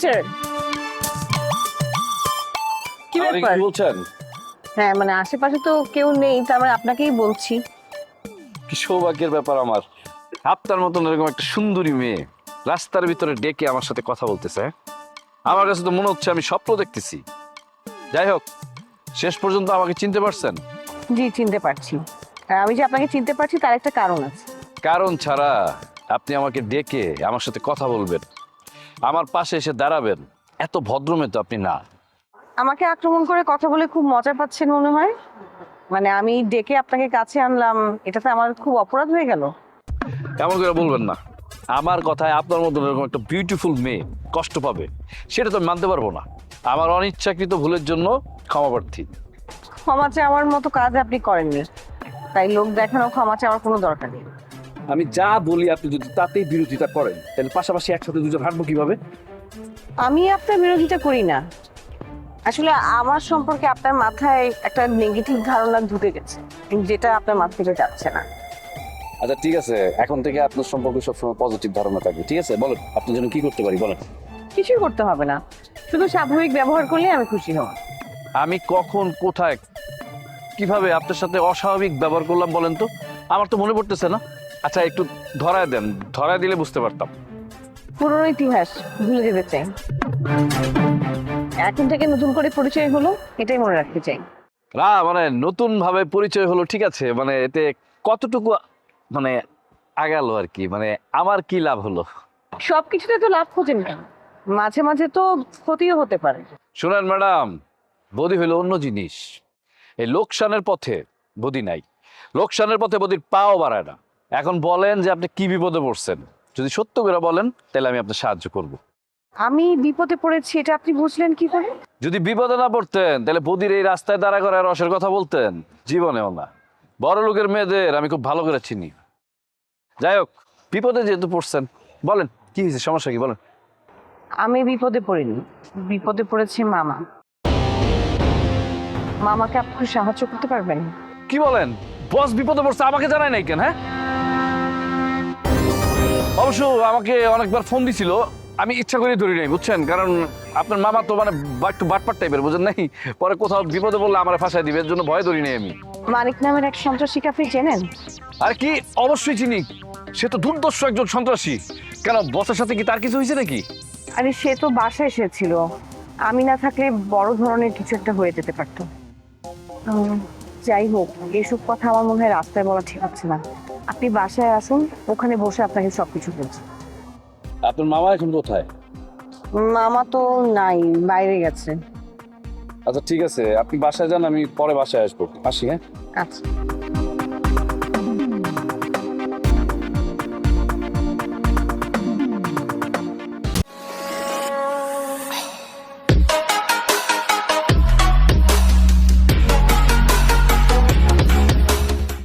Mister, কি ব্যাপার? কি বলছেন? হ্যাঁ মানে আশেপাশে তো কেউ নেই, তার মানে আপনাকেই বলছি। কি সৌভাগ্যের ব্যাপার আমার, আপনার মতন এরকম একটা সুন্দরী মেয়ে রাস্তার ভিতরে ডেকে আমার সাথে কথা বলতেছে। আমার কাছে তো মনে হচ্ছে আমি স্বপ্ন দেখতেছি। যাই হোক, শেষ পর্যন্ত আমাকে চিনতে পারছেন? জি চিনতে পারছি। আর আমি যে আপনাকে চিনতে পারছি তার একটা কারণ আছে। কারণ ছাড়া আপনি আমাকে ডেকে আমার সাথে কথা বলবেন, আমার পাশে এসে দাঁড়াবেন, এত ভদ্রমে তো আপনি না। আমাকে আক্রমণ করে কথা বলে খুব মজা পাচ্ছেন মনে হয়। মানে আমি ডেকে আপনাকে কাছে আনলাম, এটাতে আমার খুব অপরাধ হয়ে গেল। এমন করে বলবেন না। আমার কথায় আপনার মতন এরকম একটা বিউটিফুল মেয়ে কষ্ট পাবে, সেটা তো আমি মানতে পারবো না। আমার অনিচ্ছাকৃত ভুলের জন্য ক্ষমা প্রার্থী। ক্ষমা চাওয়ার মতো কাজ আপনি করেননি, তাই লোক দেখানো ক্ষমা চাওয়ার কোনো দরকার নেই। আমি যা বলি আপনি যদি তাতেই বিরোধিতা করেন, তাহলে পাশাপাশি একসাথে দুজন হাঁটবো কিভাবে? আমি আপনার বিরোধিতা করি না, আসলে আমার সম্পর্কে আপনার মাথায় একটা নেগেটিভ ধারণা ঢুকে গেছে, যেটা আপনার মাথা থেকে যাচ্ছে না। আচ্ছা ঠিক আছে, এখন থেকে আপনার সম্পর্কে সবসময় পজিটিভ ধারণা থাকবে। ঠিক আছে, বলেন আপনার জন্য কি করতে পারি বলেন। কিছুই করতে হবে না, শুধু স্বাভাবিক ব্যবহার করলে আমি খুশি হব। আমি কখন কোথায় কিভাবে আপনার সাথে অস্বাভাবিক ব্যবহার করলাম বলেন তো? আমার তো মনে পড়তেছে না। আচ্ছা একটু ধরায় দেন, ধরায় দিলে বুঝতে পারতাম। পুরনো ইতিহাস ভুলে যেতে চাই, এখন থেকে নতুন করে পরিচয় হলো, এটাই মনে রাখতে চাই। না মানে নতুন ভাবে পরিচয় হলো ঠিক আছে, মানে এতে কতটুকু মানে আগালো আর কি, মানে আমার কি লাভ হলো? সবকিছুতে তো লাভ খোঁজেন কেন, মাঝে মাঝে তো ক্ষতিও হতে পারে। শুনেন ম্যাডাম, বদি হইলো অন্য জিনিস। এই লোকসানের পথে বদি নাই, লোকসানের পথে বদির পাও বাড়ায় না। এখন বলেন যে আপনি কি বিপদে পড়ছেন, যদি সত্য করে বলেন তাহলে আমি আপনার সাহায্য করব। আমি বিপদে পড়েছি এটা আপনি বুঝলেন কি করে? যদি বিপদে না পড়তেন তাহলে বদির এই রাস্তায় দাঁড়া করে রসের কথা বলতেন? জীবনেও না। বড় লোকের মেয়েদের আমি খুব ভালো করে চিনি। যাই হোক, বিপদে যেহেতু পড়ছেন, বলেন কি হয়েছে, সমস্যা কি বলেন। আমি বিপদে পড়িনি, বিপদে পড়েছে মামা। মামাকে আপনি সাহায্য করতে পারবেন? কি বলেন? বস বিপদে পড়ছে, আমাকে জানায় নাই কেন? হ্যাঁ, অবশ্য আমাকে অনেকবার ফোন দিছিল, আমি ইচ্ছা করে ধরি নাই বুঝছেন, কারণ আপনার মামা তো মানে একটু বাটপাট টাইপের, বুঝেন নাই? পরে কোথাও বিপদে বললে আমার ফাঁসায় দিবে, এর জন্য ভয় ধরি নাই আমি। মানিক নামের এক সন্ত্রাসীকে আপনি চেনেন? আর কি, অবশ্যই চিনি। সে তো দুর্দর্শ একজন সন্ত্রাসী। কেন, বসের সাথে কি তার কিছু হয়েছে নাকি? আরে সে তো বাসায় এসেছিল, আমি না থাকলে বড় ধরনের কিছু একটা হয়ে যেতে পারতো। যাই হোক, এসব কথা আমার মনে হয় রাস্তায় বলা ঠিক হচ্ছে না। আপনি বাসায় আসুন, ওখানে বসে আপনাকে সবকিছু বলছি। আপনার মামা এখন কোথায়? মামা তো নাই, বাইরে গেছে। আচ্ছা ঠিক আছে, আপনি বাসায় যান, আমি পরে বাসায় আসবো। আসি, হ্যাঁ? আচ্ছা।